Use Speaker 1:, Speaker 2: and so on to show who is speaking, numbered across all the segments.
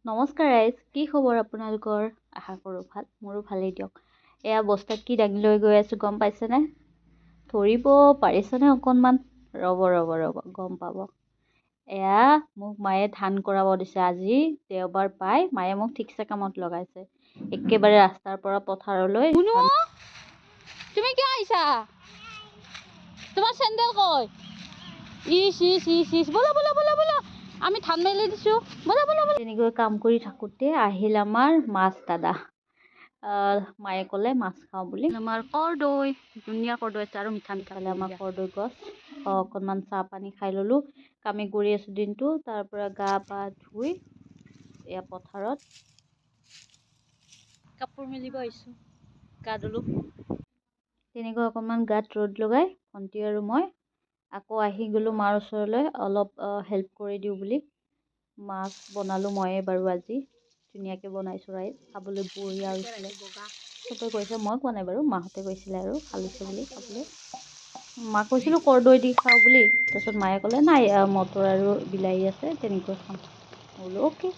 Speaker 1: নমস্কাৰ ৰাইজ, কি খবৰ আপোনালোকৰ? আশা কৰোঁ ভাল, মোৰো ভালেই দিয়ক। এয়া বস্তাত কি দাঙি লৈ গৈ আছোঁ গম পাইছেনে? ধৰিব পাৰিছেনে অকণমান? ৰ'ব, গম পাব। এয়া মোক মায়ে ধান কৰাব দিছে। আজি দেওবাৰ পাই মায়ে মোক ঠিকছে কামত লগাইছে। একেবাৰে ৰাস্তাৰ পৰা পথাৰলৈ। তুমি কিয় আহিছা? তোমাৰ চেণ্ডেল কই? ইচ, বলা। আমি ধান মেলি দিছোঁ, বলা। তেনেকৈ কাম কৰি থাকোঁতে আহিল আমাৰ মাছ দাদা। মায়ে ক'লে মাছ খাওঁ বুলি। আমাৰ কৰ্দৈ, ধুনীয়া কৰ্দৈ আছে আৰু মিঠা হ'লে আমাৰ কৰ্দৈ গছ। অকণমান চাহ পানী খাই ল'লোঁ। কামে কৰি আছোঁ দিনটো। তাৰ পৰা গা পা ধুই এয়া পথাৰত কাপোৰ মেলিব আহিছোঁ। গা ধুলোঁ। তেনেকৈ অকণমান গাত ৰ'দ লগাই ভণ্টি আৰু মই আকৌ আহি গ'লোঁ মাৰ ওচৰলৈ অলপ হেল্প কৰি দিওঁ বুলি। মাছ বনালোঁ ময়ে বাৰু আজি। ধুনীয়াকৈ বনাইছোঁ ৰাইজ, খাবলৈ বঢ়িয়া হৈছিলে। চবে কৈছে, মই কোৱা নাই বাৰু, মাহঁতে কৈছিলে আৰু ভাল হৈছে বুলি খাবলৈ। মাক কৈছিলোঁ কৰ্দৈ দি খাওঁ বুলি, তাৰপিছত মায়ে ক'লে নাই মটৰ আৰু বিলাহী আছে তেনেকৈ খাম। মই বোলো অ'কে।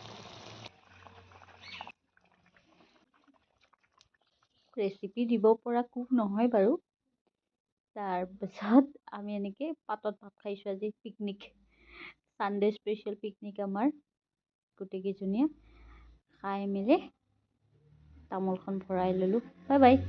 Speaker 1: ৰেচিপি দিব পৰা কুক নহয় বাৰু। তাৰপিছত আমি এনেকৈ পাতত ভাত খাইছোঁ আজি। পিকনিক, ছানডে স্পেচিয়েল পিকনিক আমাৰ গোটেইকেইজনীয়ে খাই মেলি তামোলখন ভৰাই ল'লোঁ। Bye bye.